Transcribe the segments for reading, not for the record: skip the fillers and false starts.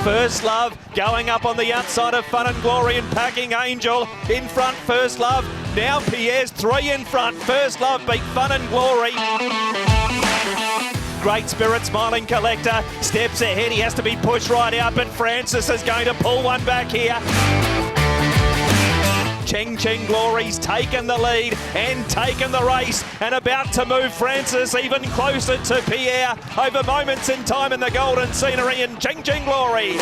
First Love going up on the outside of Fun and Glory and Packing Angel. In front, First Love. Now Pierre's 3 in front. First Love beat Fun and Glory. Great Spirit Smiling Collector steps ahead. He has to be pushed right out, but Francis is going to pull one back here. Ching Ching Glory's taken the lead and taken the race and about to move Francis even closer to Pierre over moments in time in the golden scenery and Ching Ching Glory.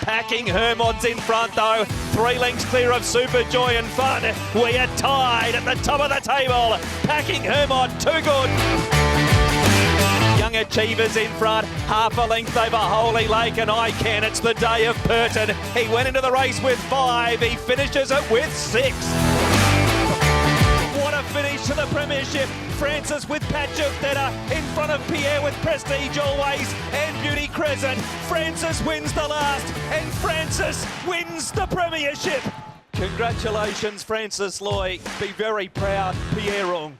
Packing Hermod's in front though, 3 lengths clear of Super Joy and Fun. We are tied at the top of the table. Packing Hermod, too good. Young Achievers in front, half a length over Holy Lake and I Can. It's the day of Purton. He went into the race with 5, he finishes it with 6. What a finish to the premiership. Francis with Patch of Theta in front of Pierre with Prestige Always and Beauty Crescent. Francis wins the last and Francis wins the premiership. Congratulations, Francis Loy. Be very proud, Pierre Rung.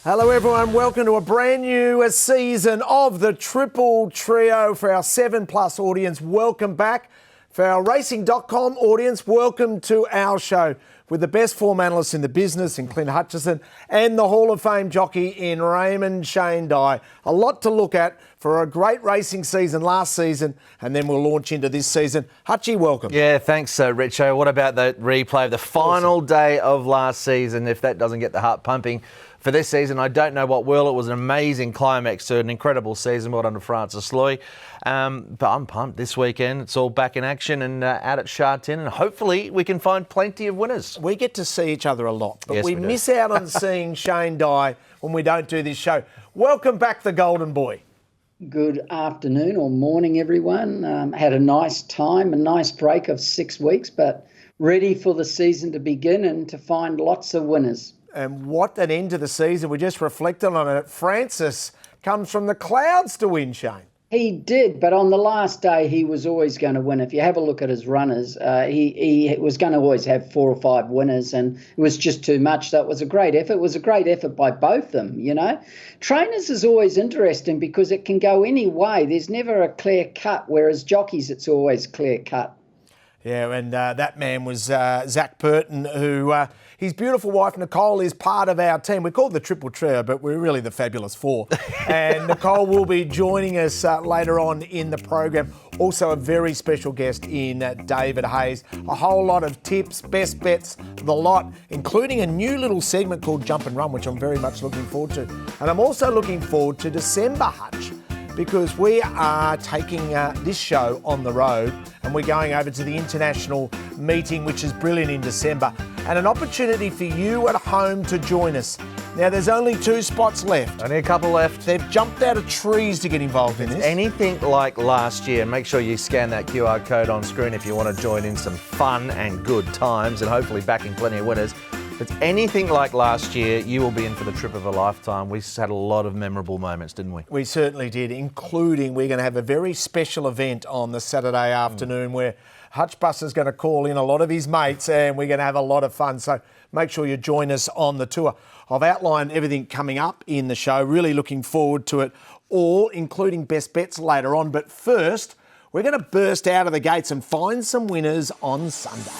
Hello everyone, welcome to a brand new season of the Triple Trio. For our 7+ audience, welcome back. For our racing.com audience, welcome to our show with the best form analysts in the business in Clint Hutchison and the Hall of Fame jockey in Raymond Shane Dye. A lot to look at for a great racing season last season, and then we'll launch into this season. Hutchie, welcome. Yeah, thanks, Richo. What about the replay of the final day of last season, if that doesn't get the heart pumping? For this season, I don't know what will. It was an amazing climax to an incredible season. Well done to Francis Loy. But I'm pumped this weekend. It's all back in action and out at Shartin, and hopefully we can find plenty of winners. We get to see each other a lot, but yes, we miss out on seeing Shane Dye when we don't do this show. Welcome back, the Golden Boy. Good afternoon or morning, everyone. Had a nice time, a nice break of 6 weeks, but ready for the season to begin and to find lots of winners. And what an end to the season. We just reflected on it. Francis comes from the clouds to win, Shane. He did, but on the last day, he was always going to win. If you have a look at his runners, he was going to always have 4 or 5 winners, and it was just too much. So it was a great effort. It was a great effort by both of them, you know. Trainers is always interesting because it can go any way. There's never a clear cut, whereas jockeys, it's always clear cut. Yeah, and that man was Zach Purton, who his beautiful wife Nicole is part of our team. We're called the Triple Trio, but we're really the Fabulous Four. And Nicole will be joining us later on in the program. Also a very special guest in David Hayes. A whole lot of tips, best bets, the lot, including a new little segment called Jump and Run, which I'm very much looking forward to. And I'm also looking forward to December, Hutch, because we are taking this show on the road and we're going over to the international meeting, which is brilliant in December, and an opportunity for you at home to join us. Now, there's only 2 spots left. Only a couple left. They've jumped out of trees to get involved in this. Anything like last year, make sure you scan that QR code on screen if you want to join in some fun and good times and hopefully backing plenty of winners. If it's anything like last year, you will be in for the trip of a lifetime. We had a lot of memorable moments, didn't we? We certainly did, including we're going to have a very special event on the Saturday afternoon where Hutch Bus is going to call in a lot of his mates and we're going to have a lot of fun. So make sure you join us on the tour. I've outlined everything coming up in the show. Really looking forward to it all, including best bets later on. But first, we're going to burst out of the gates and find some winners on Sunday.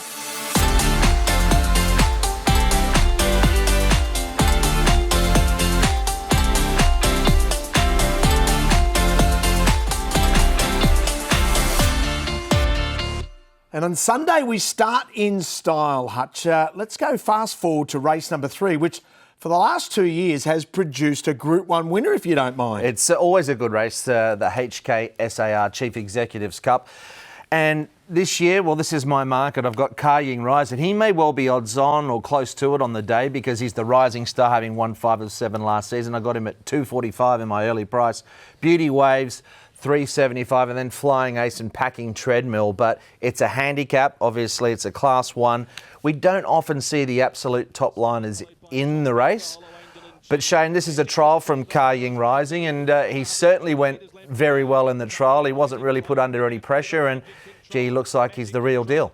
And on Sunday, we start in style, Hutch. Let's go fast forward to race number 3, which for the last 2 years has produced a Group 1 winner, if you don't mind. It's always a good race, the HKIR Chief Executives Cup. And this year, well, this is my market. I've got Ying Rising. He may well be odds on or close to it on the day because he's the rising star, having won 5 of 7 last season. I got him at $2.45 in my early price. Beauty Waves, $3.75, and then Flying Ace and Packing Treadmill. But it's a handicap. Obviously, it's a Class 1. We don't often see the absolute top liners in the race. But Shane, this is a trial from Ying Rising, and he certainly went very well in the trial. He wasn't really put under any pressure, and gee, looks like he's the real deal.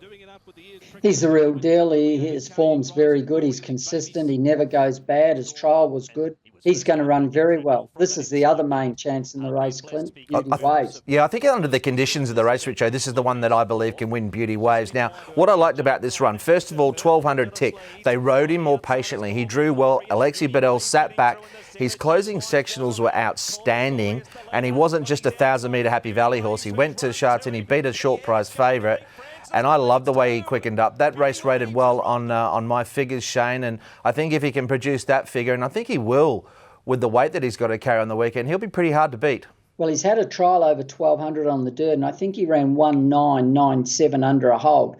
He's the real deal. His form's very good. He's consistent. He never goes bad. His trial was good. He's going to run very well. This is the other main chance in the race, Clint. Beauty Waves. Yeah, I think under the conditions of the race, Richo, this is the one that I believe can win Beauty Waves. Now, what I liked about this run, first of all, 1200 tick. They rode him more patiently. He drew well. Alexi Bedell sat back. His closing sectionals were outstanding, and he wasn't just a 1,000-metre Happy Valley horse. He went to Charts and he beat a short prize favourite. And I love the way he quickened up. That race rated well on my figures, Shane. And I think if he can produce that figure, and I think he will with the weight that he's got to carry on the weekend, he'll be pretty hard to beat. Well, he's had a trial over 1,200 on the dirt, and I think he ran 1,997 under a hold.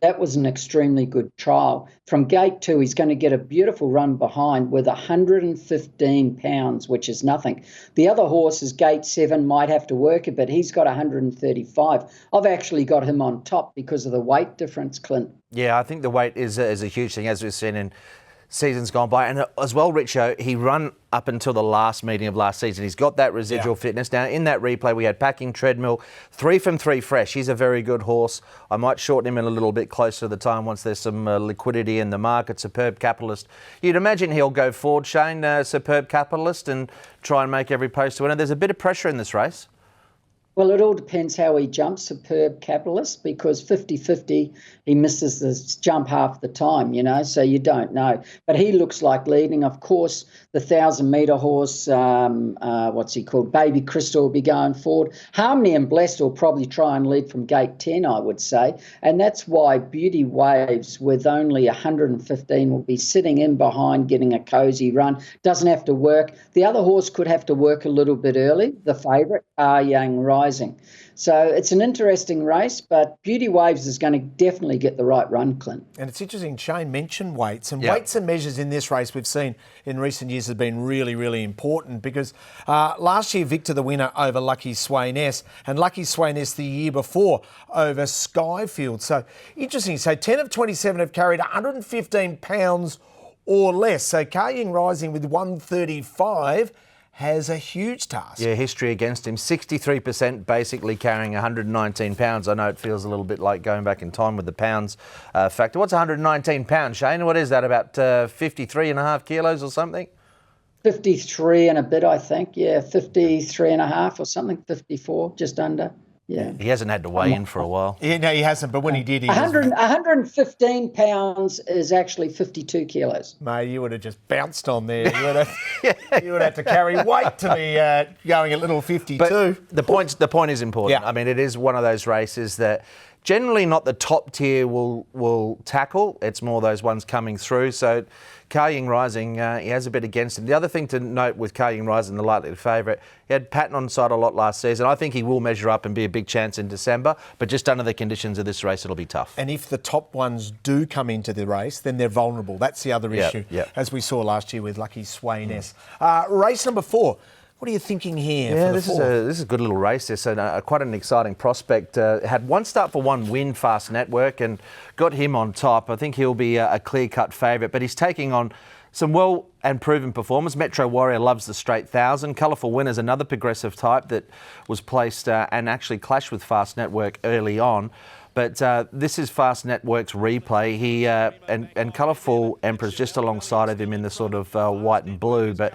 That was an extremely good trial. From gate 2, he's going to get a beautiful run behind with 115 pounds, which is nothing. The other horses, gate 7, might have to work a bit. He's got 135. I've actually got him on top because of the weight difference, Clint. Yeah, I think the weight is a huge thing, as we've seen in seasons gone by. And as well, Richo, he run up until the last meeting of last season. He's got that residual fitness. Now, in that replay, we had Packing Treadmill, 3 from 3 fresh. He's a very good horse. I might shorten him in a little bit closer to the time once there's some liquidity in the market. Superb Capitalist. You'd imagine he'll go forward, Shane, Superb Capitalist, and try and make every post a winner. There's a bit of pressure in this race. Well, it all depends how he jumps, Superb Capitalist, because 50-50, he misses the jump half the time, so you don't know. But he looks like leading. Of course, the 1,000-metre horse, what's he called, Baby Crystal, will be going forward. Harmony and Blessed will probably try and lead from gate 10, I would say. And that's why Beauty Waves, with only 115, will be sitting in behind, getting a cosy run. Doesn't have to work. The other horse could have to work a little bit early, the favourite, Ying Rising. So it's an interesting race, but Beauty Waves is going to definitely get the right run, Clint. And it's interesting, Shane mentioned weights, and weights and measures in this race we've seen in recent years have been really, really important because last year Victor the winner over Lucky Swain S, and Lucky Swain S the year before over Skyfield. So interesting. So 10 of 27 have carried 115 pounds or less. So Ying Rising with 135 has a huge task. Yeah, history against him. 63% basically carrying 119 pounds. I know it feels a little bit like going back in time with the pounds factor. What's 119 pounds, Shane? What is that, about 53 and a half kilos or something? 53 and a bit, I think. Yeah, 53 and a half or something, 54, just under. Yeah. He hasn't had to weigh in for a while. Yeah, no, he hasn't, but when he did, he 115 pounds is actually 52 kilos. Mate, you would have just bounced on there. You would have to carry weight to be going at little 52. But the point is important. Yeah. I mean, it is one of those races that generally not the top tier will tackle. It's more those ones coming through. So Ying Rising, he has a bit against him. The other thing to note with Ying Rising, the likely favourite, he had Patton on side a lot last season. I think he will measure up and be a big chance in December, but just under the conditions of this race, it'll be tough. And if the top ones do come into the race, then they're vulnerable. That's the other issue, as we saw last year with Lucky Swain S. Race number 4. What are you thinking here? Yeah, for this is a good little race. This is quite an exciting prospect. Had one start for one win, Fast Network, and got him on top. I think he'll be a clear-cut favourite, but he's taking on some well and proven performers. Metro Warrior loves the straight 1,000. Colourful Winner's another progressive type that was placed and actually clashed with Fast Network early on. But this is Fast Network's replay. He and Colourful Emperor's just alongside of him in the sort of white and blue, but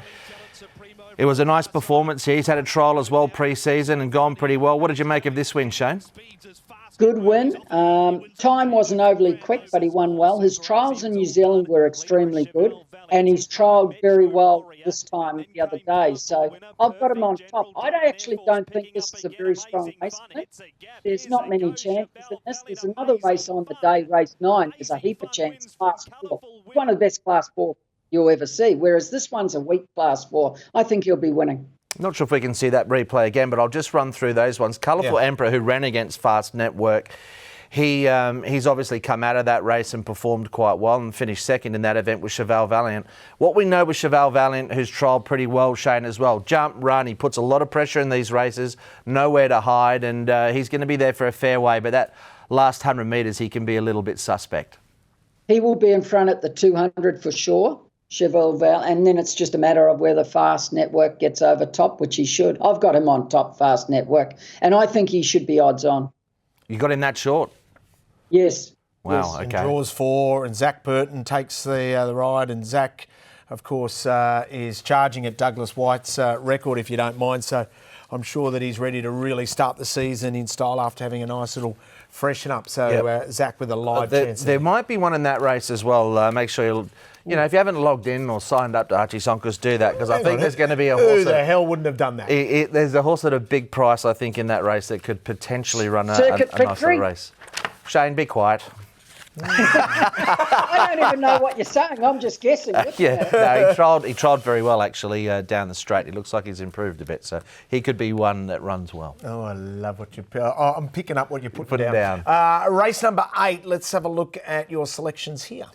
it was a nice performance here. He's had a trial as well pre-season and gone pretty well. What did you make of this win, Shane? Good win. Time wasn't overly quick, but he won well. His trials in New Zealand were extremely good, and he's trialled very well this time the other day. So I've got him on top. I actually don't think this is a very strong race. There's not many chances in this. There's another race on the day, race 9. There's a heap of chances. Class 4. One of the best class 4 you'll ever see, whereas this one's a weak class 4. I think he'll be winning. Not sure if we can see that replay again, but I'll just run through those ones. Colourful Emperor, who ran against Fast Network, he's obviously come out of that race and performed quite well and finished second in that event with Cheval Valiant. What we know with Cheval Valiant, who's trialled pretty well, Shane, as well, jump, run, he puts a lot of pressure in these races, nowhere to hide, and he's going to be there for a fair way, but that last 100 metres he can be a little bit suspect. He will be in front at the 200 for sure. Cheval Val, and then it's just a matter of whether Fast Network gets over top, which he should. I've got him on top, Fast Network, and I think he should be odds on. You got him that short? Yes. Wow, yes. okay. And draws 4, and Zach Purton takes the ride, and Zach of course, is charging at Douglas White's record, if you don't mind. So I'm sure that he's ready to really start the season in style after having a nice little freshen up. So Zach with a live chance. There might be one in that race as well. Make sure if you haven't logged in or signed up to HUTCHI'S, do that, because I think there's going to be a horse. Who the hell wouldn't have done that? There's a horse at a big price, I think, in that race that could potentially run a nice little race. Shane, be quiet. I don't even know what you're saying. I'm just guessing. He trialled very well actually down the straight. It looks like he's improved a bit, so he could be one that runs well. Oh, I love what you. I'm picking up what you put down. Race number 8. Let's have a look at your selections here.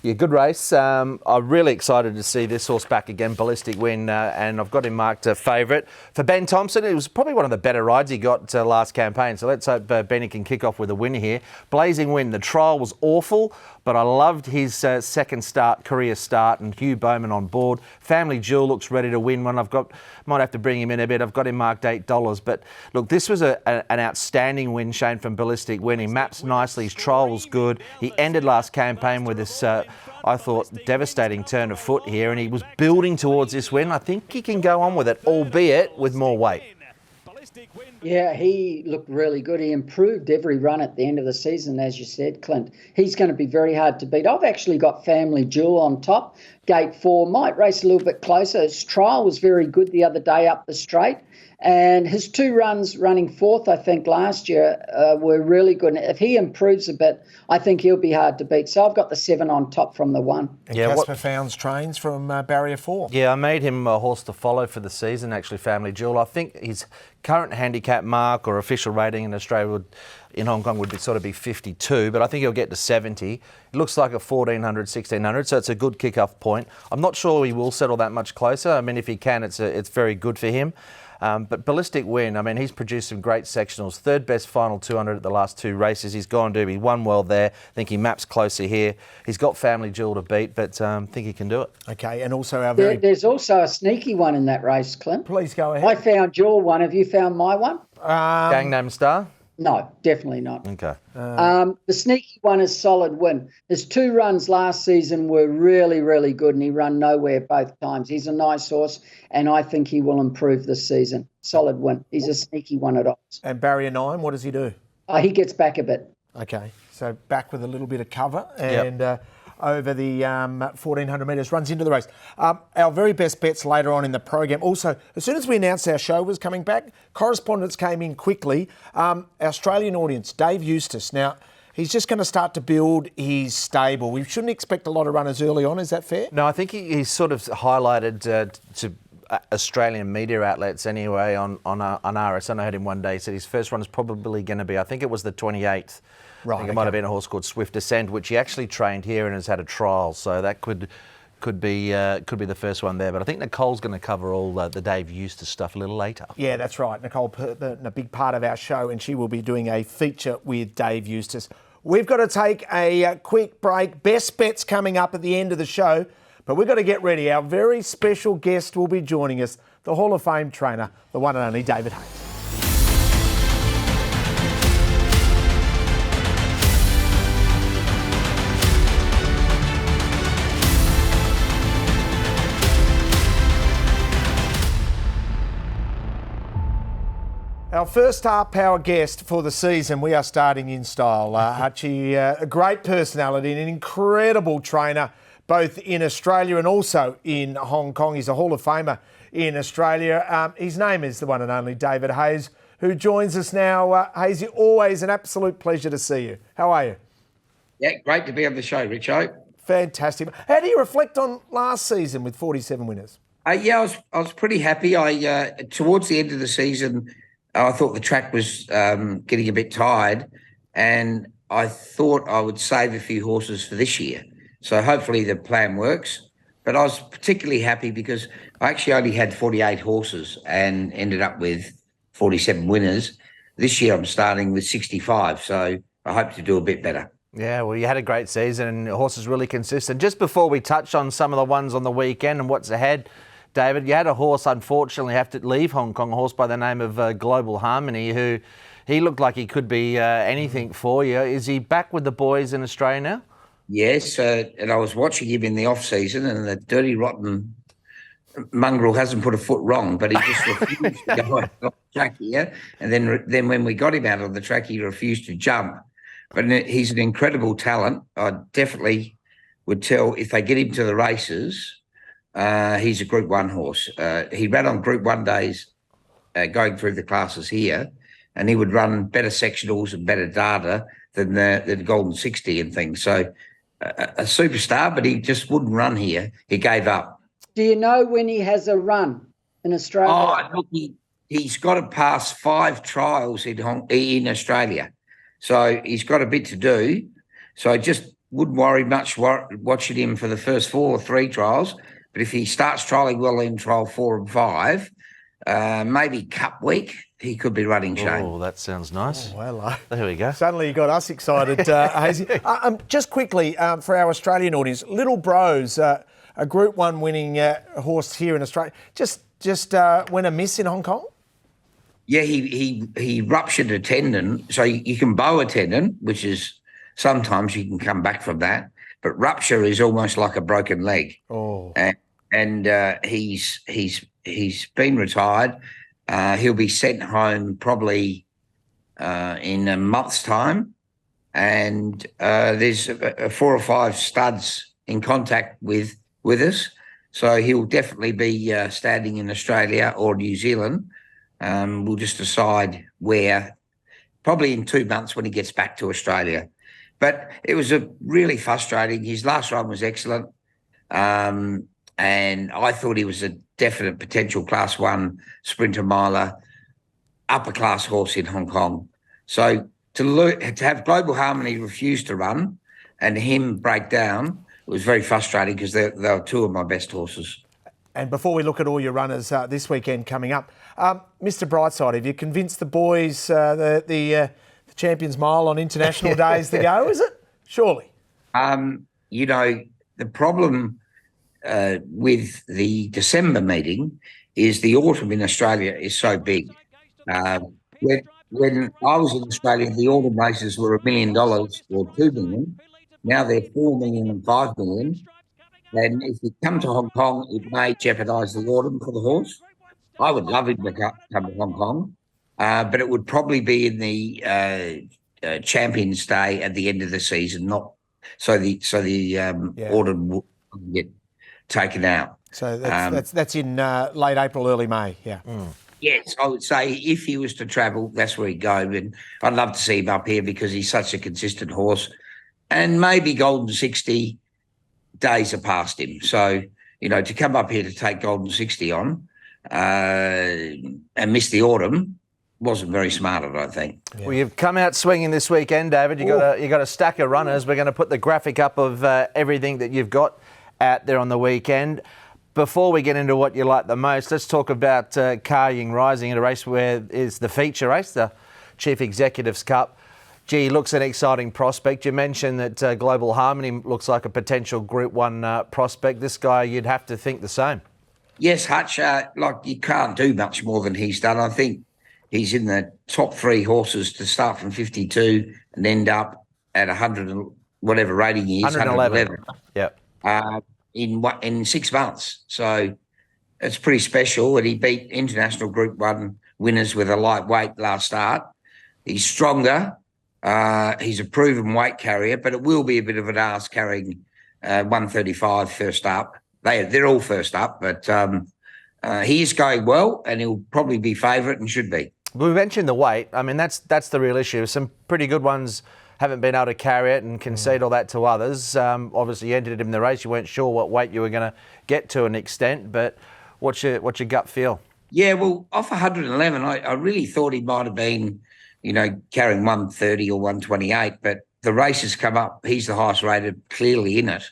Yeah, good race. I'm really excited to see this horse back again, Ballistic Win, and I've got him marked a favourite. For Ben Thompson, it was probably one of the better rides he got last campaign, so let's hope Benny can kick off with a win here. Blazing Win, the trial was awful, but I loved his second career start, and Hugh Bowman on board. Family Jewel looks ready to win one. Might have to bring him in a bit. I've got him marked $8. But look, this was an outstanding win, Shane, from Ballistic Win. He maps nicely. His trial was good. He ended last campaign with this, I thought, devastating turn of foot here, and he was building towards this win. I think he can go on with it, albeit with more weight. Yeah, he looked really good. He improved every run at the end of the season, as you said, Clint. He's going to be very hard to beat. I've actually got Family Jewel on top. Gate 4 might race a little bit closer. His trial was very good the other day up the straight. And his 2 runs running 4th, I think, last year were really good. And if he improves a bit, I think he'll be hard to beat. So I've got the 7 on top from the 1. And Casper Founds trains from Barrier 4. Yeah, I made him a horse to follow for the season, actually, Family Jewel. I think his current handicap mark or official rating in Australia in Hong Kong would be 52, but I think he'll get to 70. It looks like a 1400, 1600, so it's a good kick-off point. I'm not sure he will settle that much closer. I mean, if he can, it's very good for him. But Ballistic Win, I mean, he's produced some great sectionals. 3rd best final 200 at the last 2 races. He's gone to. He won well there. I think he maps closer here. He's got Family Jewel to beat, but I think he can do it. Okay, and also There's also a sneaky one in that race, Clint. Please go ahead. I found your one. Have you found my one? Gangnam Star? No, definitely not. Okay. The sneaky one is Solid Win. His 2 runs last season were really, really good, and he ran nowhere both times. He's a nice horse, and I think he will improve this season. Solid Win. He's a sneaky one at odds. And Barrier 9, what does he do? He gets back a bit. Okay, so back with a little bit of cover and over the 1400 metres, runs into the race. Our very best bets later on in the program. Also, as soon as we announced our show was coming back, correspondence came in quickly. Australian audience, Dave Eustace. Now, he's just going to start to build his stable. We shouldn't expect a lot of runners early on, is that fair? No, I think he's sort of highlighted to Australian media outlets anyway on RS. I heard him one day, he said his first run is probably going to be, I think it was the 28th. Right, I think it might have been a horse called Swift Ascent, which he actually trained here and has had a trial. So that could be the first one there. But I think Nicole's going to cover all the Dave Eustace stuff a little later. Yeah, that's right. Nicole Purton, a big part of our show, and she will be doing a feature with Dave Eustace. We've got to take a quick break. Best bets coming up at the end of the show. But we've got to get ready. Our very special guest will be joining us, the Hall of Fame trainer, the one and only David Hayes. Our first star power guest for the season, we are starting in style. Hutchi, a great personality, an incredible trainer, both in Australia and also in Hong Kong. He's a Hall of Famer in Australia. His name is the one and only David Hayes, who joins us now. Hayes, always an absolute pleasure to see you. How are you? Yeah, great to be on the show, Richo. Fantastic. How do you reflect on last season with 47 winners? I was pretty happy. Towards the end of the season, I thought the track was getting a bit tired, and I thought I would save a few horses for this year. So hopefully the plan works. But I was particularly happy because I actually only had 48 horses and ended up with 47 winners. This year I'm starting with 65, so I hope to do a bit better. Yeah, well, you had a great season and your horse is really consistent. Just before we touch on some of the ones on the weekend and what's ahead, David, you had a horse, unfortunately, have to leave Hong Kong, a horse by the name of Global Harmony, who he looked like he could be anything for you. Is he back with the boys in Australia now? Yes, and I was watching him in the off season, and the dirty rotten mongrel hasn't put a foot wrong, but he just refused to go out on the track here. And then when we got him out on the track, he refused to jump. But he's an incredible talent. I definitely would tell if they get him to the races, he's a Group 1 horse. He ran on Group 1 days going through the classes here, and he would run better sectionals and better data than the Golden 60 and things. So a superstar, but he just wouldn't run here. He gave up. Do you know when he has a run in Australia? Oh, look, he's got to pass 5 trials in Australia. So he's got a bit to do. So I just wouldn't worry much watching him for the first 4 or 3 trials. But if he starts trialling well in trial 4 and 5, maybe Cup week, he could be running, Shane. Oh, that sounds nice. Oh, hello. There we go. Suddenly you got us excited, Hazy. Just quickly, for our Australian audience, Little Bros, a Group 1 winning horse here in Australia, just went amiss in Hong Kong? Yeah, he ruptured a tendon. So you can bow a tendon, which is sometimes you can come back from that. But rupture is almost like a broken leg. Oh. And he's been retired. He'll be sent home probably in a month's time. And there's 4 or 5 studs in contact with us. So he'll definitely be standing in Australia or New Zealand. We'll just decide where, probably in 2 months when he gets back to Australia. But it was a really frustrating. His last run was excellent. And I thought he was a definite potential Class 1 sprinter miler, upper class horse in Hong Kong. So to have Global Harmony refuse to run and him break down, it was very frustrating because they were 2 of my best horses. And before we look at all your runners this weekend coming up, Mr. Brightside, have you convinced the boys the Champions Mile on international days to go, is it? Surely. The problem with the December meeting is the autumn in Australia is so big. When I was in Australia, the autumn races were $1 million or $2 million. Now they're $4 million and $5 million. And if you come to Hong Kong, it may jeopardise the autumn for the horse. I would love him to come to Hong Kong, but it would probably be in the Champions Day at the end of the season, not so the autumn will get taken out. So that's in late April, early May, yeah. Mm. Yes, I would say if he was to travel, that's where he'd go. And I'd love to see him up here because he's such a consistent horse. And maybe Golden 60 days are past him. So, to come up here to take Golden 60 on and miss the autumn wasn't very smart, I don't think. Yeah. Well, you've come out swinging this weekend, David. You got a stack of runners. We're going to put the graphic up of everything that you've got out there on the weekend. Before we get into what you like the most, let's talk about Ying Rising in a race where is the feature race, the Chief Executives Cup. Gee, looks an exciting prospect. You mentioned that Global Harmony looks like a potential Group 1 prospect. This guy, you'd have to think the same. Yes, Hutch, you can't do much more than he's done. I think he's in the top 3 horses to start from 52 and end up at 100 and whatever rating he is, 111. Yep. In 6 months. So it's pretty special. And he beat international Group 1 winners with a lightweight last start. He's stronger. He's a proven weight carrier, but it will be a bit of an ask carrying 135 first up. They're all first up, but he is going well, and he'll probably be favourite and should be. We mentioned the weight. I mean, that's the real issue. Some pretty good ones haven't been able to carry it and concede all that to others. Obviously, you entered him in the race. You weren't sure what weight you were going to get to an extent, but what's your gut feel? Yeah, well, off 111, I really thought he might have been, carrying 130 or 128, but the race has come up. He's the highest rated, clearly in it.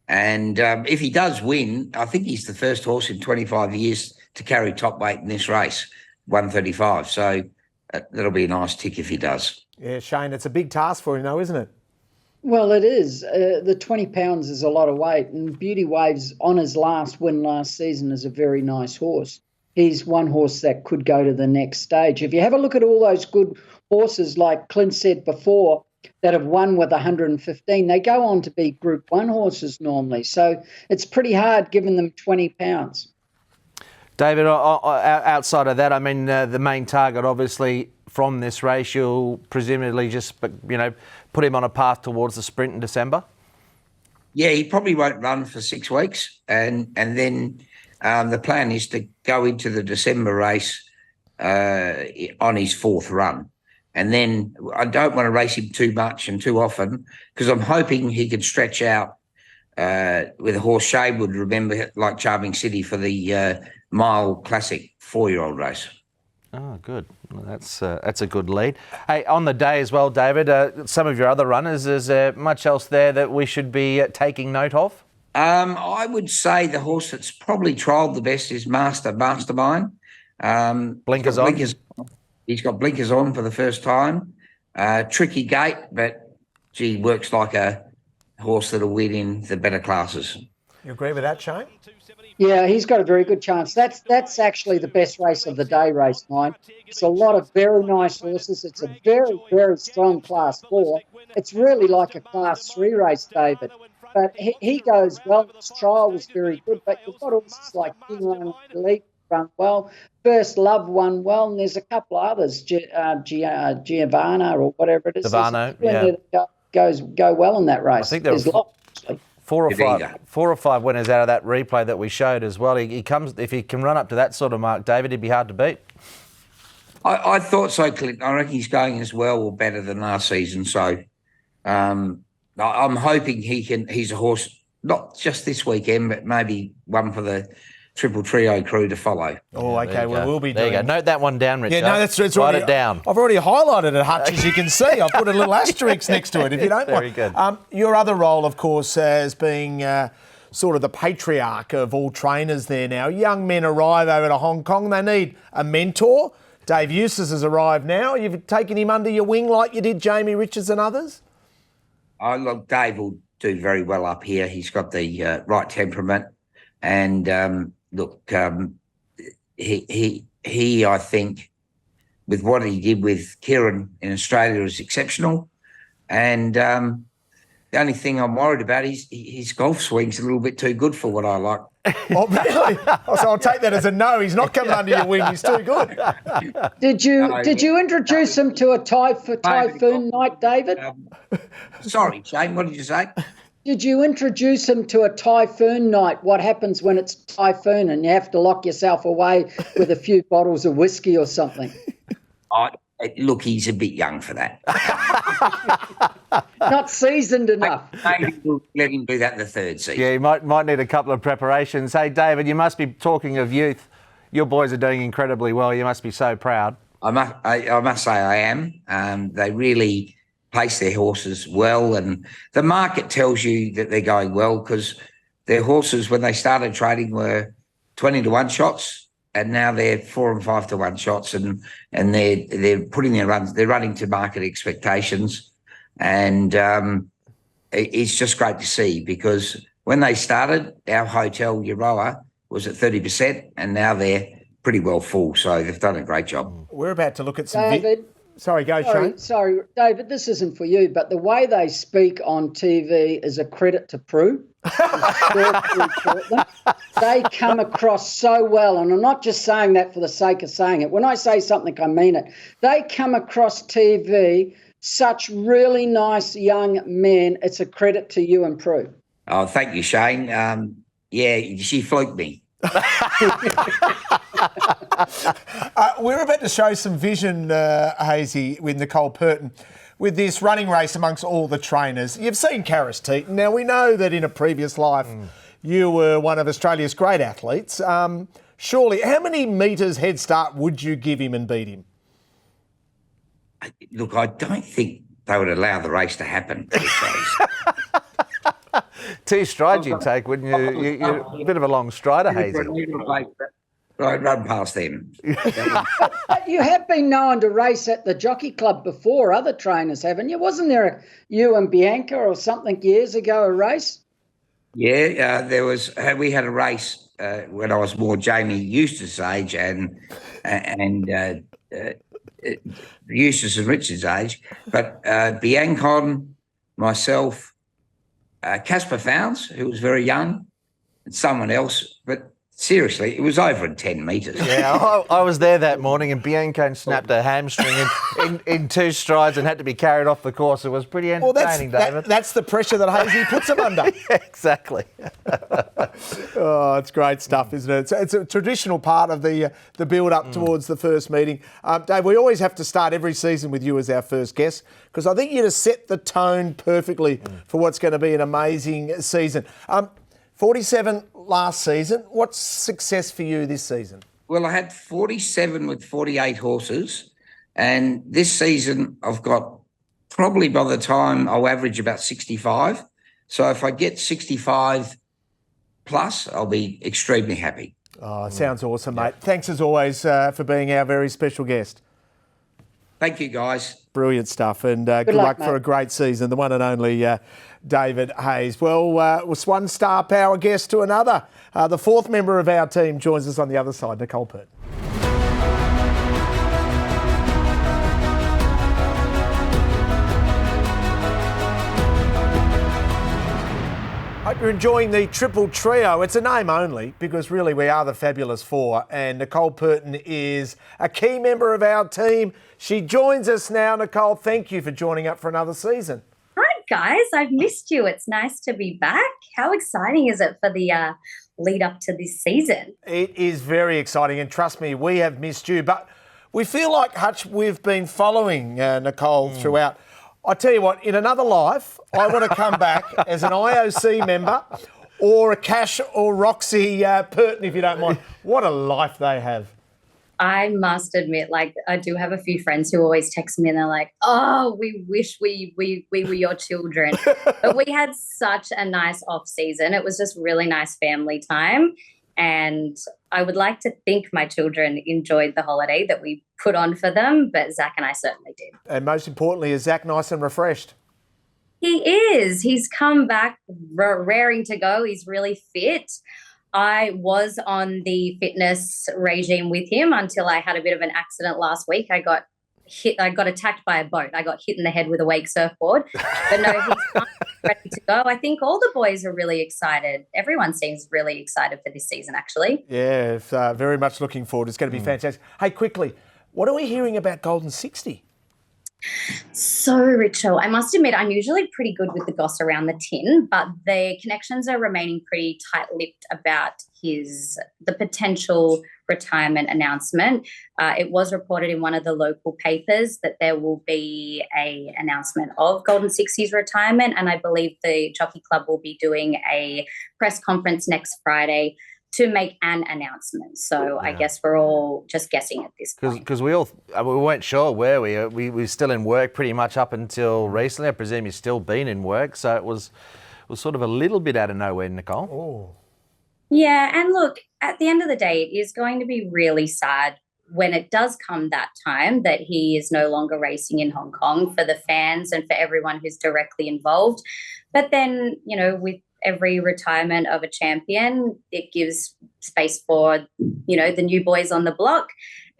And if he does win, I think he's the first horse in 25 years to carry top weight in this race, 135. So that'll be a nice tick if he does. Yeah, Shane, it's a big task for him though, isn't it? Well, it is. The 20 pounds is a lot of weight, and Beauty Waves on his last win last season is a very nice horse. He's one horse that could go to the next stage. If you have a look at all those good horses, like Clint said before, that have won with 115, they go on to be Group 1 horses normally. So it's pretty hard giving them 20 pounds. David, outside of that, I mean, the main target, obviously, from this race, you'll presumably just, put him on a path towards the sprint in December? Yeah, he probably won't run for 6 weeks. And then the plan is to go into the December race on his 4th run. And then I don't want to race him too much and too often because I'm hoping he can stretch out with a horse Shane would remember, like Charming City, for the Mile Classic 4-year-old race. Oh, good. Well, that's a good lead. Hey, on the day as well, David, some of your other runners, is there much else there that we should be taking note of? I would say the horse that's probably trialled the best is Mastermind. Blinkers on? He's got blinkers on for the first time. Tricky gait, but gee, works like a horse that'll win in the better classes. You agree with that, Shane? Yeah, he's got a very good chance. That's actually the best race of the day, race 9. It's a lot of very nice horses. It's a very, very strong Class 4. It's really like a Class 3 race, David. But he goes well. His trial was very good. But you've got horses like King Elite run well. First Love won well. And there's a couple of others, Giovanna or whatever it is. Giovanna, yeah. Go well in that race. I think there's lots. Four or five winners out of that replay that we showed as well. He comes, if he can run up to that sort of mark, David, he'd be hard to beat. I thought so, Clint. I reckon he's going as well or better than last season. So I'm hoping he's a horse, not just this weekend, but maybe one for the Triple Trio crew to follow. Oh, okay. Well, we'll be there doing... you go. Note that one down, Richard. Yeah, no, that's Write already, it down. I've already highlighted it, Hutch, as you can see. I've put a little asterisk next to it, if you don't Very mind. good. Your other role, of course, as being sort of the patriarch of all trainers there now. Young men arrive over to Hong Kong. They need a mentor. Dave Eustace has arrived now. You've taken him under your wing like you did Jamie Richards and others? Look, Dave will do very well up here. He's got the right temperament. And, he, I think, with what he did with Kieran in Australia is exceptional. And the only thing I'm worried about is his golf swing's a little bit too good for what I like. Oh, really? So I'll take that as a no. He's not coming under your wing. He's too good. Did you introduce him to a typhoon night, David? Sorry, Shane, what did you say? Did you introduce him to a typhoon night? What happens when it's typhoon and you have to lock yourself away with a few bottles of whiskey or something? Look, he's a bit young for that. Not seasoned enough. Maybe we'll let him do that in the 3rd season. Yeah, he might need a couple of preparations. Hey, David, you must be talking of youth. Your boys are doing incredibly well. You must be so proud. I must say I am. They really place their horses well, and the market tells you that they're going well because their horses, when they started trading, were 20-1 shots, and now they're 4 and 5-1 shots, and they're putting their runs, they're running to market expectations, and it's just great to see because when they started, our hotel Euroa was at 30%, and now they're pretty well full, so they've done a great job. We're about to look at some... David. Shane. Sorry, David, this isn't for you, but the way they speak on TV is a credit to Prue. They come across so well, and I'm not just saying that for the sake of saying it. When I say something, I mean it. They come across TV, such really nice young men. It's a credit to you and Prue. Oh, thank you, Shane. Yeah, she fluked me. We're about to show some vision, Hazy, with Nicole Purton, with this running race amongst all the trainers. You've seen Karis Teeton. Now, we know that in a previous life you were one of Australia's great athletes. Surely, how many metres head start would you give him and beat him? Look, I don't think they would allow the race to happen. 2 strides you'd take, wouldn't you? You're a bit of a long strider, Hazy. I'd run past them. But you have been known to race at the Jockey Club before, other trainers, haven't you? Wasn't there you and Bianca or something years ago, a race? Yeah, there was. We had a race when I was more Jamie Eustace's age, and Eustace and Richard's age, but Biancon, myself, Casper Founds, who was very young, and someone else, but seriously, it was over in 10 metres. Yeah, I was there that morning and Bianco snapped her hamstring in 2 strides and had to be carried off the course. It was pretty entertaining, David. That's the pressure that Hazy puts him under. Yeah, exactly. Oh, it's great stuff, isn't it? It's a traditional part of the build-up towards the first meeting. Dave, we always have to start every season with you as our first guest because I think you just set the tone perfectly for what's going to be an amazing season. 47 last season. What's success for you this season? Well, I had 47 with 48 horses, and this season I've got probably by the time I'll average about 65. So if I get 65 plus, I'll be extremely happy. Oh, sounds awesome, mate. Thanks as always for being our very special guest. Thank you, guys. Brilliant stuff, and good luck for a great season. The one and only David Hayes. Well, was one star power guest to another. The fourth member of our team joins us on the other side, Nicole Purton. Hope you're enjoying the triple trio. It's a name only because really we are the Fabulous Four, and Nicole Purton is a key member of our team. She joins us now. Nicole, thank you for joining up for another season. Hi guys, I've missed you. It's nice to be back. How exciting is it for the lead up to this season? It is very exciting, and trust me, we have missed you, but we feel like, Hutch, we've been following Nicole throughout. I tell you what, in another life, I want to come back as an IOC member or a Cash or Roxy Purton, if you don't mind. What a life they have. I must admit, like, I do have a few friends who always text me and they're like, oh, we wish we were your children. But we had such a nice off season. It was just really nice family time. And I would like to think my children enjoyed the holiday that we put on for them, but Zach and I certainly did. And most importantly, is Zach nice and refreshed? He is. He's come back raring to go. He's really fit. I was on the fitness regime with him until I had a bit of an accident last week. I got attacked by a boat. I got hit in the head with a wake surfboard. But no, he's ready to go. I think all the boys are really excited. Everyone seems really excited for this season, actually. Yeah, very much looking forward. It's going to be fantastic. Hey, quickly, what are we hearing about Golden 60? So, Richo, I must admit I'm usually pretty good with the goss around the tin, but the connections are remaining pretty tight-lipped about the potential retirement announcement. It was reported in one of the local papers that there will be an announcement of Golden 60's retirement, and I believe the Jockey Club will be doing a press conference next Friday to make an announcement. So I guess we're all just guessing at this point. Because we weren't sure, were we? We were still in work pretty much up until recently. I presume you've still been in work. So it was sort of a little bit out of nowhere, Nicole. Oh. Yeah, and look, at the end of the day, it is going to be really sad when it does come that time that he is no longer racing in Hong Kong for the fans and for everyone who's directly involved. But then, you know, with every retirement of a champion, it gives space for, you know, the new boys on the block.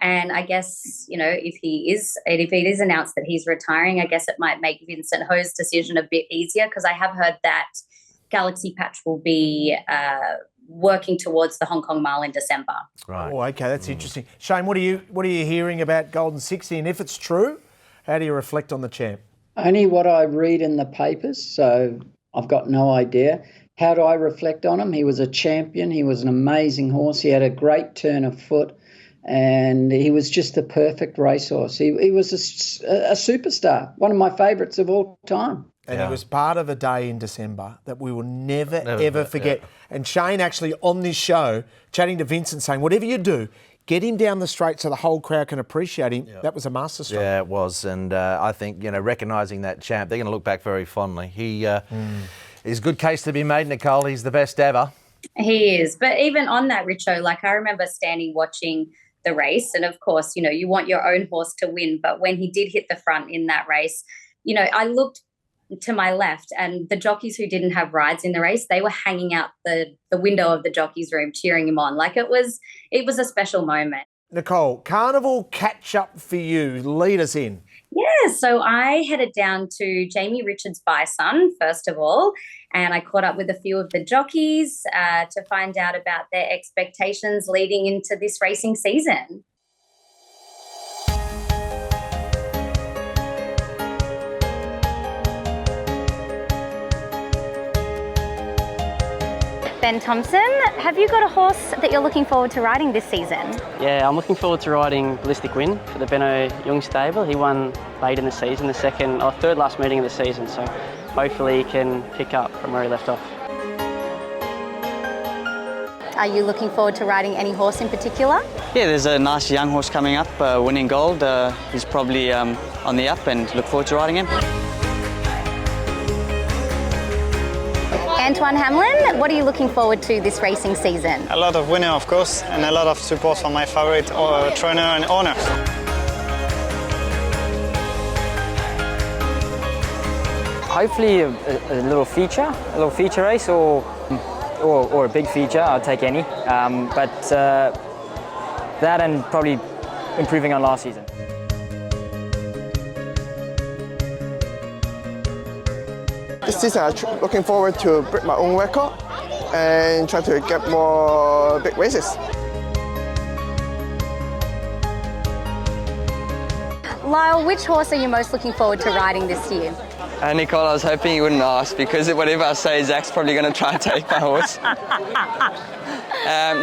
And I guess, you know, if it is announced that he's retiring, I guess it might make Vincent Ho's decision a bit easier, because I have heard that Galaxy Patch will be working towards the Hong Kong Mile in December. Right. Oh, okay, that's interesting. Shane, what are you hearing about Golden 60? And if it's true, how do you reflect on the champ? Only what I read in the papers, so I've got no idea. How do I reflect on him? He was a champion. He was an amazing horse. He had a great turn of foot, and he was just the perfect racehorse. He was a superstar, one of my favourites of all time. And it was part of a day in December that we will never ever forget. Yeah. And Shane actually on this show chatting to Vincent saying, whatever you do, get him down the straight so the whole crowd can appreciate him. Yep. That was a masterstroke. Yeah, it was. And I think, you know, recognising that champ, they're going to look back very fondly. He is a good case to be made, Nicole. He's the best ever. He is. But even on that, Richo, like, I remember standing watching the race, and of course, you know, you want your own horse to win. But when he did hit the front in that race, you know, I looked to my left, and the jockeys who didn't have rides in the race, they were hanging out the window of the jockeys room cheering him on. Like, it was a special moment. Nicole, Carnival catch up for you. Lead us in. Yeah, so I headed down to Jamie Richards' Bison, first of all, and I caught up with a few of the jockeys to find out about their expectations leading into this racing season. Ben Thompson, have you got a horse that you're looking forward to riding this season? Yeah, I'm looking forward to riding Ballistic Win for the Benno Young stable. He won late in the season, the third last meeting of the season, so hopefully he can pick up from where he left off. Are you looking forward to riding any horse in particular? Yeah, there's a nice young horse coming up, Winning Gold. He's probably on the up and look forward to riding him. Antoine Hamlin, what are you looking forward to this racing season? A lot of winning, of course, and a lot of support from my favorite trainer and owner. Hopefully a little feature race or a big feature. I'll take any. But that and probably improving on last season. This season, I'm looking forward to break my own record and try to get more big races. Lyle, which horse are you most looking forward to riding this year? Nicole, I was hoping you wouldn't ask because whatever I say, Zach's probably going to try and take my horse.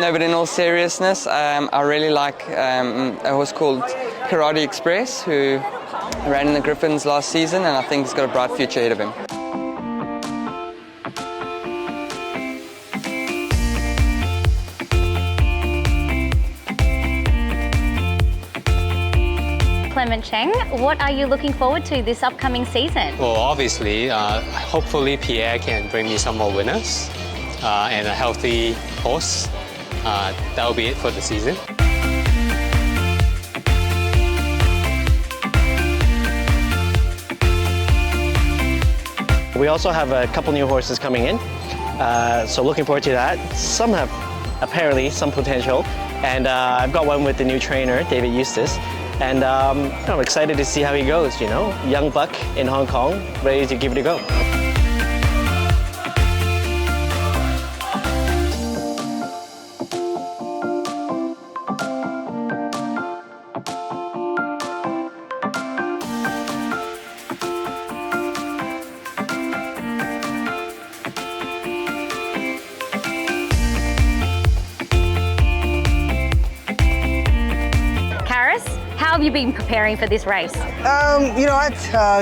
No, but in all seriousness, I really like a horse called Karate Express who ran in the Griffins last season, and I think he's got a bright future ahead of him. Clement Cheng, what are you looking forward to this upcoming season? Well, obviously, hopefully Pierre can bring me some more winners and a healthy horse. That will be it for the season. We also have a couple new horses coming in, so looking forward to that. Some have apparently some potential, and I've got one with the new trainer, David Eustace. And I'm excited to see how he goes, young buck in Hong Kong, ready to give it a go. How have you been preparing for this race? You know what?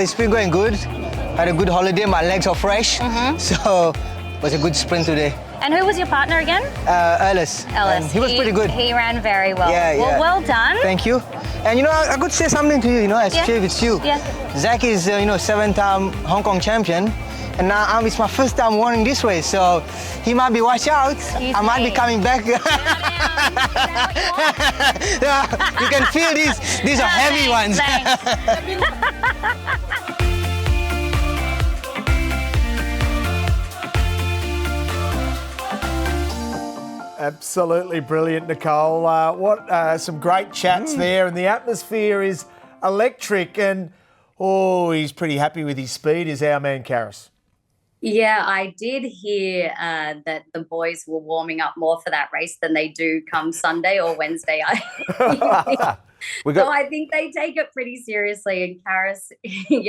It's been going good. Had a good holiday. My legs are fresh, so it was a good sprint today. And who was your partner again? Ellis. He was pretty good. He ran very well. Yeah. Well done. Thank you. And I could say something to you. As chief, it's you. Yeah. Zach is 7-time Hong Kong champion. And now it's my first time winning this race, so he might be watch out. I might be coming back. You can feel these. These are heavy ones. Absolutely brilliant, Nicole. What some great chats there, and the atmosphere is electric. And he's pretty happy with his speed. Is our man Karis? Yeah, I did hear that the boys were warming up more for that race than they do come Sunday or Wednesday. So I think they take it pretty seriously. And Karis, he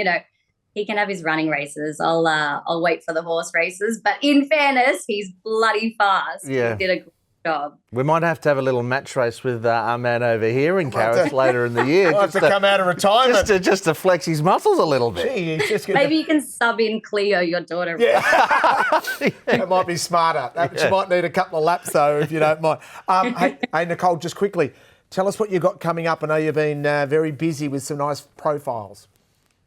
can have his running races. I'll wait for the horse races. But in fairness, he's bloody fast. Yeah. He did a good job. We might have to have a little match race with our man over here in Carrots later in the year. We'll have to come out of retirement. Just to flex his muscles a little bit. Gee, Maybe you can sub in Cleo, your daughter. Yeah. That might be smarter. She might need a couple of laps, though, if you don't mind. Hey, Nicole, just quickly, tell us what you've got coming up. I know you've been very busy with some nice profiles.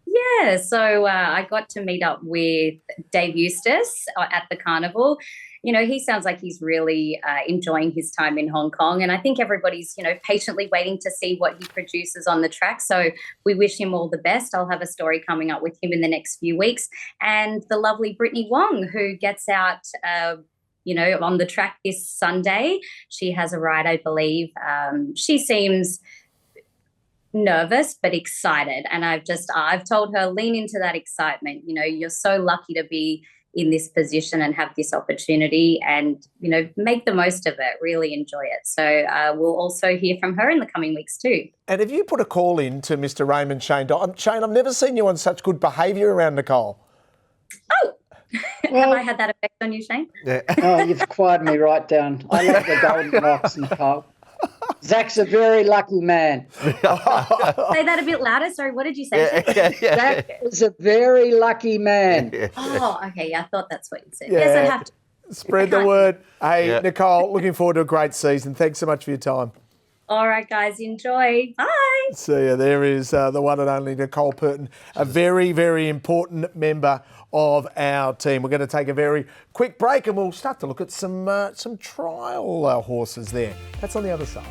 Yeah, so I got to meet up with Dave Eustace at the Carnival. He sounds like he's really enjoying his time in Hong Kong, and I think everybody's, patiently waiting to see what he produces on the track. So we wish him all the best. I'll have a story coming up with him in the next few weeks. And the lovely Brittany Wong, who gets out on the track this Sunday. She has a ride, I believe. She seems nervous but excited, and I've told her, lean into that excitement. You're so lucky to be in this position and have this opportunity, and make the most of it, really enjoy it. So we'll also hear from her in the coming weeks too. And have you put a call in to Mr. Raymond Shane? Shane, I've never seen you on such good behaviour around Nicole. Oh, have I had that effect on you, Shane? Yeah. Oh, you've quieted me right down. I love the golden locks, Nicole. Zach's a very lucky man. Say that a bit louder. Sorry, what did you say? Zach is a very lucky man. Oh, okay. Yeah, I thought that's what you said. Yeah. Yes, I have to. Spread the word. Hey, Nicole, looking forward to a great season. Thanks so much for your time. All right, guys, enjoy. Bye. See ya. There is the one and only Nicole Purton, a very, very important member of our team. We're going to take a very quick break and we'll start to look at some trial horses there. That's on the other side.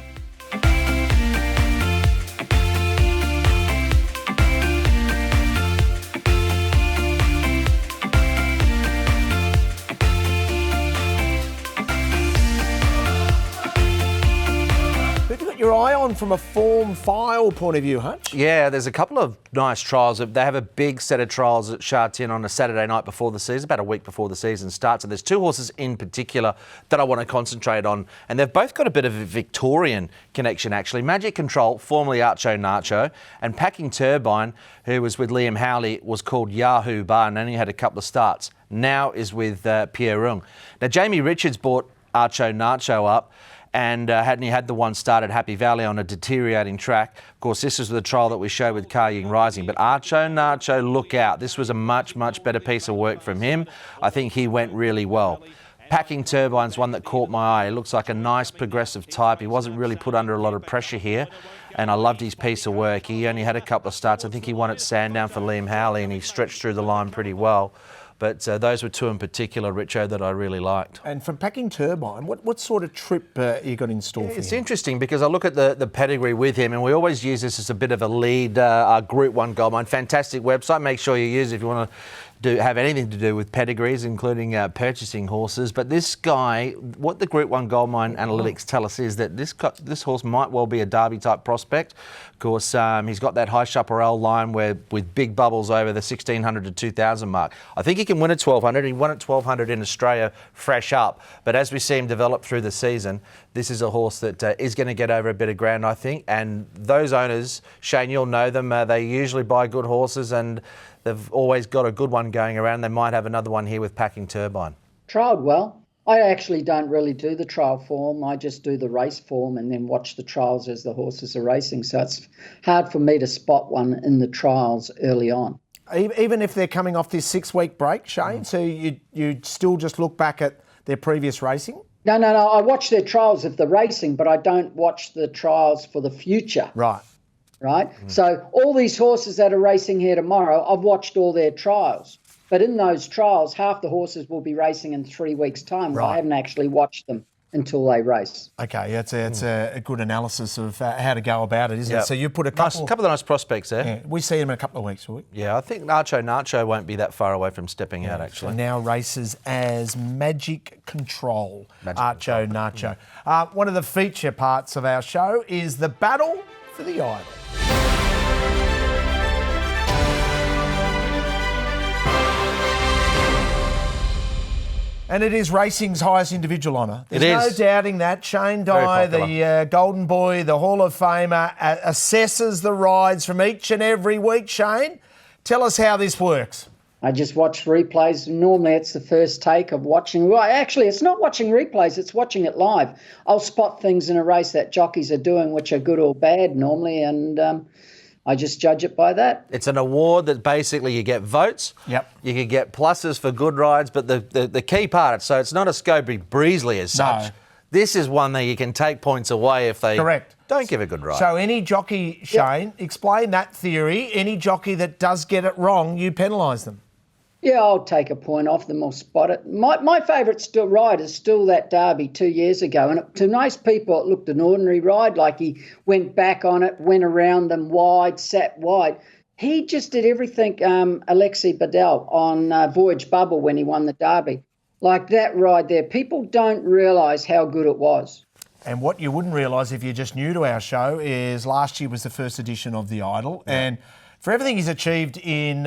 Your eye on from a form file point of view, Hutch? Yeah, there's a couple of nice trials. They have a big set of trials at Sha Tin on a Saturday night before the season, about a week before the season starts. And there's two horses in particular that I want to concentrate on. And they've both got a bit of a Victorian connection, actually. Magic Control, formerly Archo Nacho, and Packing Turbine, who was with Liam Howley, was called Yahoo Bar and only had a couple of starts. Now is with Pierre Rung. Now, Jamie Richards bought Archo Nacho up, and hadn't he had the one start at Happy Valley on a deteriorating track. Of course, this is the trial that we showed with Ying Rising. But Archo Nacho, look out. This was a much, much better piece of work from him. I think he went really well. Packing Turbine's one that caught my eye. He looks like a nice progressive type. He wasn't really put under a lot of pressure here, and I loved his piece of work. He only had a couple of starts. I think he won at Sandown for Liam Howley, and he stretched through the line pretty well. But those were two in particular, Richo, that I really liked. And from Packing Turbine, what sort of trip you got in store for him? It's interesting because I look at the pedigree with him, and we always use this as a bit of a lead, Group 1 Goldmine. Fantastic website. Make sure you use it if you want to have anything to do with pedigrees, including purchasing horses. But this guy, what the Group 1 Goldmine analytics tell us is that this horse might well be a Derby-type prospect. Of course, he's got that high chaparral line with big bubbles over the 1,600 to 2,000 mark. I think he can win at 1,200. He won at 1,200 in Australia fresh up. But as we see him develop through the season, this is a horse that is going to get over a bit of ground, I think. And those owners, Shane, you'll know them, they usually buy good horses, and they've always got a good one going around. They might have another one here with Packing Turbine. Trialled well. I actually don't really do the trial form. I just do the race form and then watch the trials as the horses are racing. So it's hard for me to spot one in the trials early on. Even if they're coming off this 6-week break, Shane, so you still just look back at their previous racing? No. I watch their trials if they're racing, but I don't watch the trials for the future. Right. So all these horses that are racing here tomorrow, I've watched all their trials. But in those trials, half the horses will be racing in 3 weeks' time. Right. I haven't actually watched them until they race. Okay, that's a good analysis of how to go about it, isn't it? So you put a couple of nice prospects there. Yeah, we see them in a couple of weeks, will we? Yeah, I think Archo Nacho won't be that far away from stepping out, actually. So now races as Magic Control, Archo Nacho. One of the feature parts of our show is the battle for the idol. And it is racing's highest individual honour. There's no doubting that. Shane Dye, the Golden Boy, the Hall of Famer, assesses the rides from each and every week. Shane, tell us how this works. I just watch replays. Normally it's the first take of watching. Well, actually, it's not watching replays, it's watching it live. I'll spot things in a race that jockeys are doing which are good or bad normally, and I just judge it by that. It's an award that basically you get votes. Yep. You can get pluses for good rides, but the key part, so it's not a Scobie Breezley as such. No. This is one that you can take points away if they don't give a good ride. So any jockey, Shane, explain that theory. Any jockey that does get it wrong, you penalise them. Yeah, I'll take a point off them or spot it. My favourite ride is still that Derby 2 years ago. And to most people, it looked an ordinary ride, like he went back on it, went around them wide, sat wide. He just did everything Alexei Badel on Voyage Bubble when he won the Derby. Like that ride there, people don't realise how good it was. And what you wouldn't realise if you're just new to our show is last year was the first edition of the Idol. Yeah. And for everything he's achieved in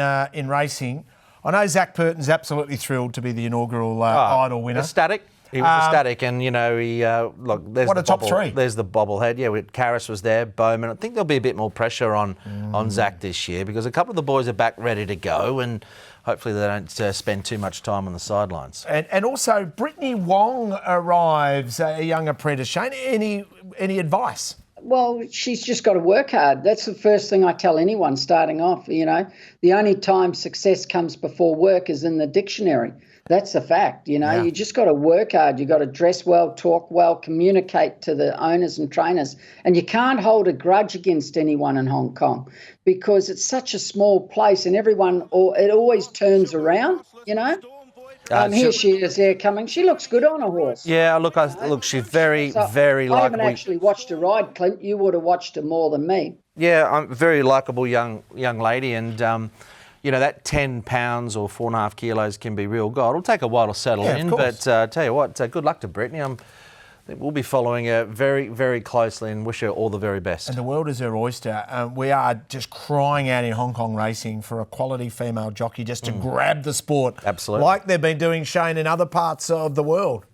racing, I know Zach Purton's absolutely thrilled to be the inaugural Idol winner. Ecstatic. He was ecstatic, and he look. There's what a top three. There's the bobblehead. Yeah, Karras was there, Bowman. I think there'll be a bit more pressure on Zach this year because a couple of the boys are back ready to go, and hopefully they don't spend too much time on the sidelines. And also Brittany Wong arrives, a young apprentice. Shane, any advice? Well, she's just got to work hard. That's the first thing I tell anyone starting off. The only time success comes before work is in the dictionary. That's a fact. You just got to work hard. You got to dress well, talk well, communicate to the owners and trainers. And you can't hold a grudge against anyone in Hong Kong because it's such a small place and it always turns around, here she is there coming. She looks good on a horse. Yeah, look, she's very likable. I haven't actually watched her ride, Clint. You would have watched her more than me. Yeah, I'm a very likable young lady, and that 10 pounds or 4.5 kilos can be real gold. It'll take a while to settle in, but tell you what, good luck to Brittany. I think we'll be following her very, very closely and wish her all the very best. And the world is her oyster. We are just crying out in Hong Kong racing for a quality female jockey just to grab the sport. Absolutely. Like they've been doing, Shane, in other parts of the world.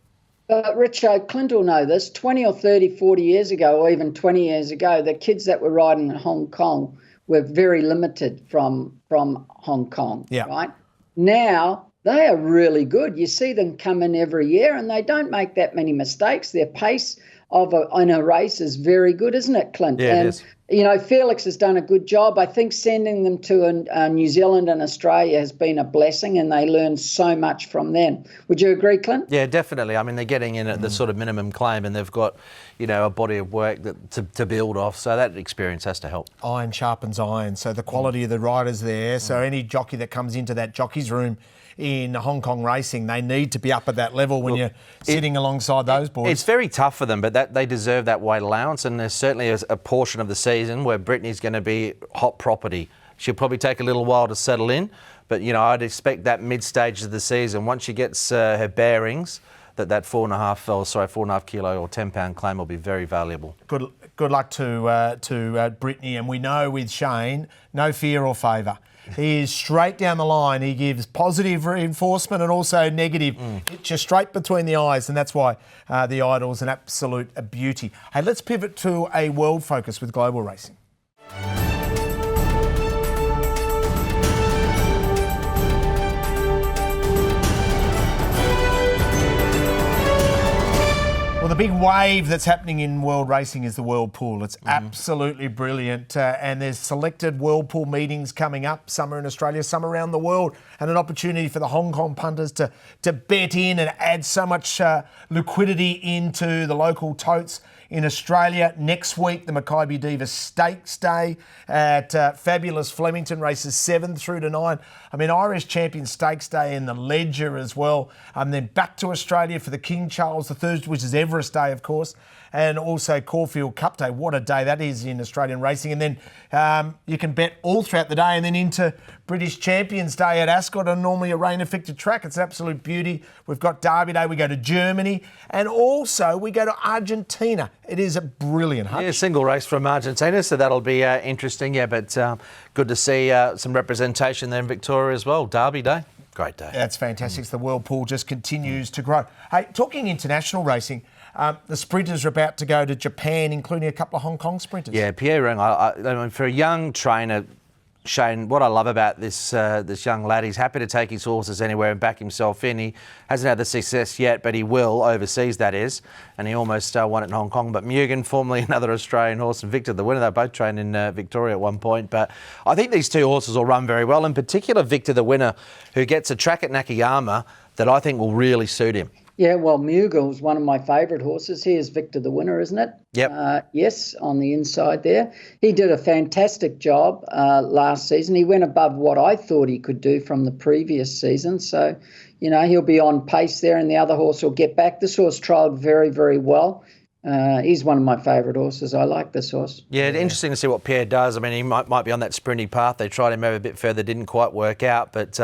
But Richo, Clint will know this, 20 or 30, 40 years ago, or even 20 years ago, the kids that were riding in Hong Kong were very limited from Hong Kong, right? Now, they are really good. You see them come in every year and they don't make that many mistakes. Their pace in a race is very good, isn't it, Clint? Yeah, it is. Felix has done a good job. I think sending them to New Zealand and Australia has been a blessing and they learn so much from them. Would you agree, Clint? Yeah, definitely. I mean, they're getting in at the sort of minimum claim and they've got, a body of work to build off. So that experience has to help. Iron sharpens iron. So the quality of the riders there. So any jockey that comes into that jockey's room in Hong Kong racing, they need to be up at that level when you're sitting alongside those boys. It's very tough for them, but they deserve that weight allowance, and there's certainly a portion of the season where Brittany's going to be hot property. She'll probably take a little while to settle in, but I'd expect that mid-stage of the season, once she gets her bearings, that 4.5 kilo or 10 pound claim will be very valuable. Good luck to Brittany, and we know with Shane, no fear or favour. He is straight down the line. He gives positive reinforcement and also negative. It's just straight between the eyes, and that's why the Idol's an absolute beauty. Hey, let's pivot to a world focus with global racing. Well, the big wave that's happening in world racing is the World Pool. It's absolutely brilliant. And there's selected World Pool meetings coming up. Some are in Australia, some around the world. And an opportunity for the Hong Kong punters to bet in and add so much liquidity into the local totes. In Australia, next week, the Mackay Diva Stakes Day at fabulous Flemington, races 7 through to 9. I mean, RS Champion Stakes Day in the Ledger as well. And then back to Australia for the King Charles III, which is Everest Day, of course. And also Caulfield Cup Day. What a day that is in Australian racing. And then you can bet all throughout the day and then into British Champions Day at Ascot, on normally a rain-affected track. It's an absolute beauty. We've got Derby Day. We go to Germany. And also we go to Argentina. It is a brilliant Hutch. Yeah, single race from Argentina, so that'll be interesting. Yeah, but good to see some representation there in Victoria as well. Derby Day. Great day. That's fantastic. The World Pool just continues to grow. Hey, talking international racing, the sprinters are about to go to Japan, including a couple of Hong Kong sprinters. Yeah, Pierre Reng, I mean, for a young trainer, Shane, what I love about this young lad, he's happy to take his horses anywhere and back himself in. He hasn't had the success yet, but he will, overseas that is, and he almost won it in Hong Kong. But Mugen, formerly another Australian horse, and Victor the winner, they both trained in Victoria at one point. But I think these two horses will run very well, in particular Victor the winner, who gets a track at Nakayama that I think will really suit him. Yeah, well, Mughal one of my favourite horses. He is Victor the winner, isn't it? Yep. Yes, on the inside there. He did a fantastic job last season. He went above what I thought he could do from the previous season. So, he'll be on pace there and the other horse will get back. This horse trialled very, very well. He's one of my favourite horses. I like this horse. Yeah, interesting to see what Pierre does. I mean, he might be on that sprinty path. They tried him over a bit further, didn't quite work out. But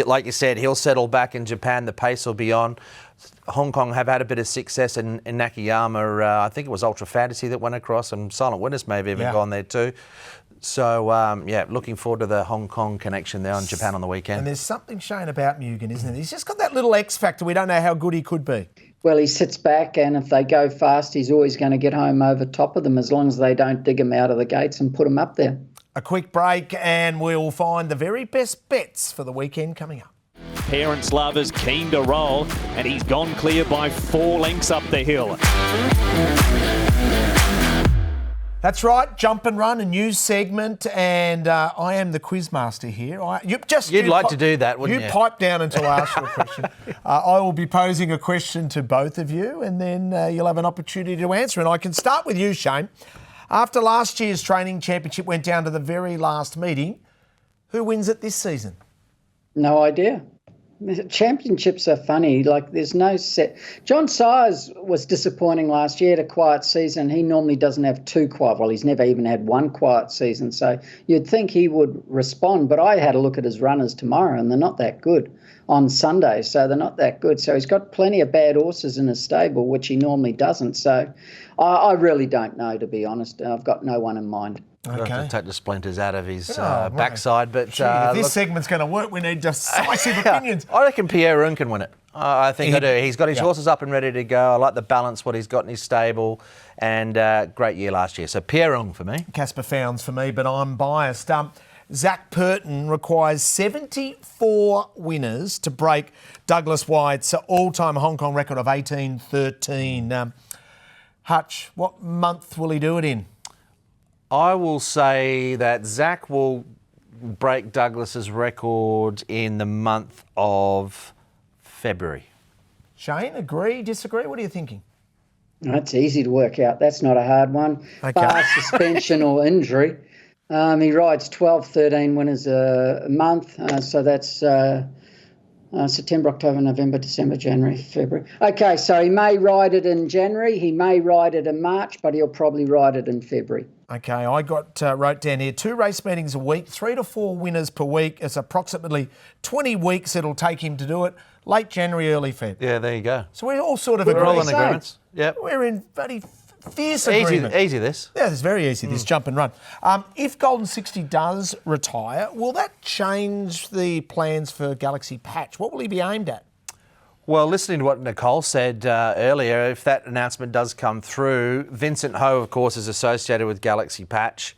like you said, he'll settle back in Japan. The pace will be on. Hong Kong have had a bit of success in Nakayama. I think it was Ultra Fantasy that went across, and Silent Witness may have even gone there too. So, looking forward to the Hong Kong connection there on Japan on the weekend. And there's something, Shane, about Mugen, isn't it? He's just got that little X factor. We don't know how good he could be. Well, he sits back, and if they go fast, he's always going to get home over top of them as long as they don't dig him out of the gates and put him up there. A quick break, and we'll find the very best bets for the weekend coming up. Parents Lovers keen to roll, and he's gone clear by 4 lengths up the hill. That's right, Jump and Run, a new segment, and I am the quizmaster here. You'd like to do that, wouldn't you? You pipe down until I ask you a question. I will be posing a question to both of you, and then you'll have an opportunity to answer. And I can start with you, Shane. After last year's training championship went down to the very last meeting, who wins it this season? No idea. Championships are funny. Like, there's no set. John Sires was disappointing last year. Had a quiet season. He normally doesn't have 2 quiet. Well, he's never even had 1 quiet season. So you'd think he would respond. But I had a look at his runners tomorrow, and they're not that good on Sunday. So they're not that good. So he's got plenty of bad horses in his stable, which he normally doesn't. So I really don't know, to be honest. I've got no one in mind. Okay. Have to take the splinters out of his backside. But if this segment's going to work, we need decisive opinions. I reckon Pierre Rung can win it. I think I do. He's got his horses up and ready to go. I like the balance, what he's got in his stable, and great year last year. So Pierre Rung for me. Casper Founds for me, but I'm biased. Zach Purton requires 74 winners to break Douglas White's all-time Hong Kong record of 18-13. Hutch, what month will he do it in? I will say that Zach will break Douglas's record in the month of February. Shane, agree, disagree? What are you thinking? That's easy to work out. That's not a hard one. Okay. Bar suspension or injury. He rides 12, 13 winners a month. So that's September, October, November, December, January, February. Okay, so he may ride it in January. He may ride it in March, but he'll probably ride it in February. Okay, I got wrote down here 2 race meetings a week, 3 to 4 winners per week. It's approximately 20 weeks it'll take him to do it. Late January, early Feb. Yeah, there you go. So we're all sort of We're all in agreements. Yep. We're in very fierce agreement. Easy this. Yeah, it's very easy, this jump and run. If Golden 60 does retire, will that change the plans for Galaxy Patch? What will he be aimed at? Well, listening to what Nicole said earlier, if that announcement does come through, Vincent Ho, of course, is associated with Galaxy Patch.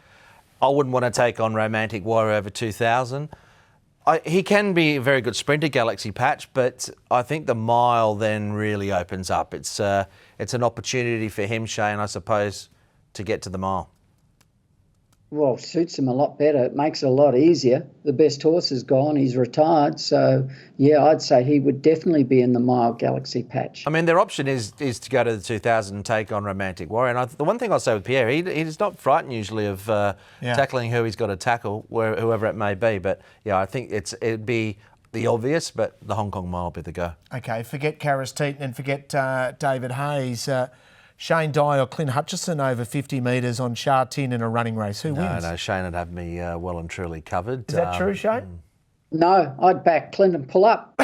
I wouldn't want to take on Romantic Warrior over 2000. He can be a very good sprinter, Galaxy Patch, but I think the mile then really opens up. It's an opportunity for him, Shane, I suppose, to get to the mile. Well, suits him a lot better. It makes it a lot easier. The best horse is gone. He's retired. So, yeah, I'd say he would definitely be in the mile Galaxy Patch. I mean, their option is to go to the 2000 and take on Romantic Warrior. And the one thing I'll say with Pierre, he's not frightened usually of tackling who he's got to tackle, whoever it may be. But, yeah, I think it'd be the obvious, but the Hong Kong mile will be the go. Okay, forget Karis Teaton and forget David Hayes. Shane Dye or Clint Hutchison over 50 metres on Sha Tin in a running race. Who wins? No, Shane would have me well and truly covered. Is that true, Shane? No, I'd back Clint and pull up.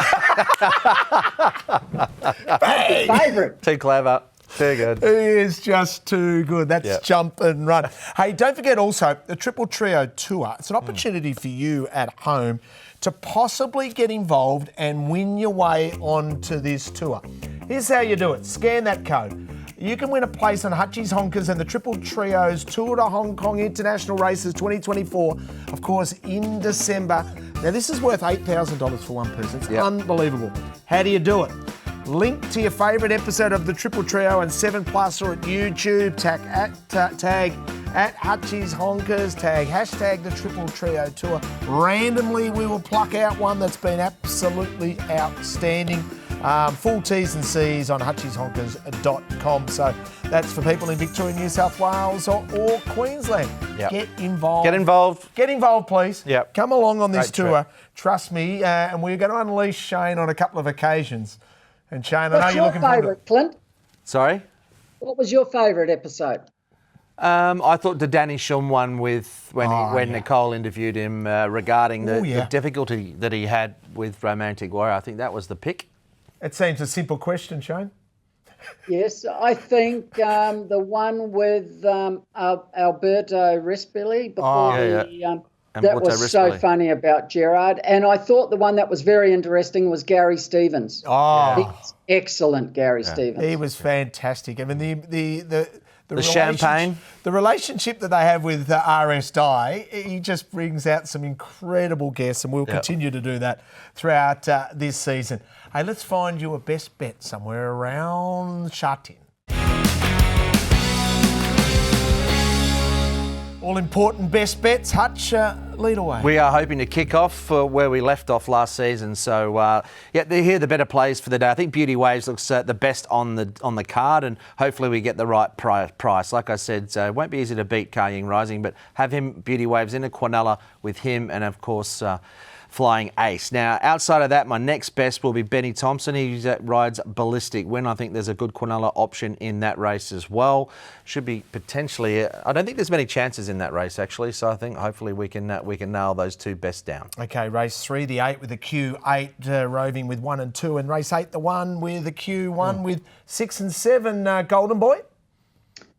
Favourite. Too clever. Too good. He is just too good. That's jump and run. Hey, don't forget also the Triple Trio Tour. It's an opportunity for you at home to possibly get involved and win your way onto this tour. Here's how you do it. Scan that code. You can win a place on Hutchi's Honkers and the Triple Trios Tour to Hong Kong International Races 2024, of course, in December. Now, this is worth $8,000 for one person. It's unbelievable. How do you do it? Link to your favourite episode of the Triple Trio and 7+ or at YouTube. Tag at Hutchi's Honkers. Tag hashtag the Triple Trio Tour. Randomly, we will pluck out one that's been absolutely outstanding. Full T's and C's on hutcheshonkers.com. So that's for people in Victoria, New South Wales or Queensland. Yep. Get involved. Get involved. Get involved, please. Yep. Come along on this Great tour. trip. Trust me. And we're going to unleash Shane on a couple of occasions. And Shane, I know What's you're your looking forward to favourite, Clint? Sorry? What was your favourite episode? I thought the Danny Shum one when Nicole interviewed him regarding the difficulty that he had with Romantic Warrior. I think that was the pick. It seems a simple question, Shane. Yes, I think the one with Alberto Rispoli before that was so funny about Gerard. And I thought the one that was very interesting was Gary Stevens. He's excellent, Gary Stevens. He was fantastic. I mean, the champagne. The relationship that they have with RS Dye, he just brings out some incredible guests, and we'll continue to do that throughout this season. Hey, let's find you a best bet somewhere around Shatin. All-important best bets. Hutch, lead away. We are hoping to kick off where we left off last season. So, they're here, the better plays for the day. I think Beauty Waves looks the best on the card, and hopefully we get the right price. Like I said, it won't be easy to beat Ying Rising, but have him, Beauty Waves, in a Quinella with him, and of course, Flying Ace. Now, outside of that, my next best will be Benny Thompson. He rides Ballistic Win. I think there's a good Quinella option in that race as well. Should be potentially. I don't think there's many chances in that race actually. So I think hopefully we can nail those two best down. Okay, race 3, the 8 with the Q8 roving with 1 and 2, and race 8, the 1 with the Q1 with 6 and 7. Golden Boy.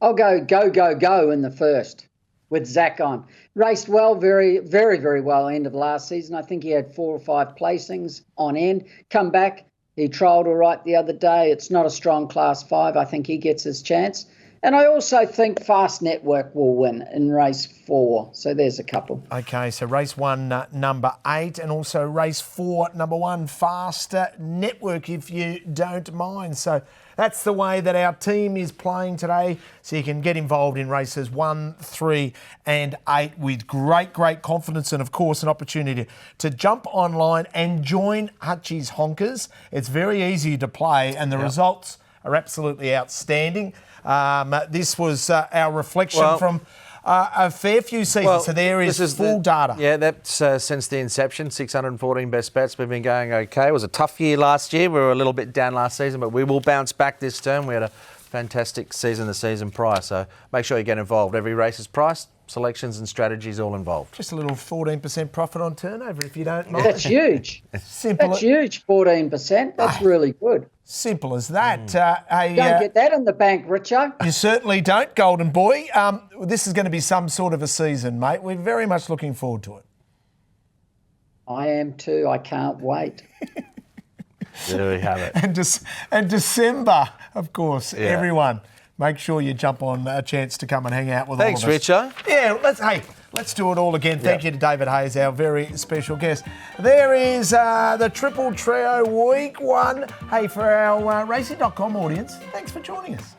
I'll go in the first with Zach on. Raced well, very, very, very well end of last season. I think he had 4 or 5 placings on end. Come back, he trialled all right the other day. It's not a strong Class 5. I think he gets his chance. And I also think Fast Network will win in race 4. So there's a couple. Okay, so race 1, number 8, and also race 4, number 1, Fast Network, if you don't mind. So that's the way that our team is playing today. So you can get involved in races 1, 3 and 8 with great confidence, and of course an opportunity to jump online and join HUTCHI'S Honkers. It's very easy to play, and the results are absolutely outstanding. This was our reflection from a fair few seasons, so there is full data. Yeah, that's since the inception, 614 best bets. We've been going okay. It was a tough year last year. We were a little bit down last season, but we will bounce back this term. We had a fantastic season the season prior, so make sure you get involved. Every race is priced, selections and strategies all involved. Just a little 14% profit on turnover, if you don't mind. That's huge. Simple. That's huge, 14%. That's really good. Simple as that. Don't get that in the bank, Richo. You certainly don't, Golden Boy. This is going to be some sort of a season, mate. We're very much looking forward to it. I am too. I can't wait. There we have it. And December, of course, everyone. Make sure you jump on a chance to come and hang out with all of us. Thanks, Richo. Yeah, let's do it all again. Thank you to David Hayes, our very special guest. There is the Triple Trio Week 1. Hey, for our racing.com audience, thanks for joining us.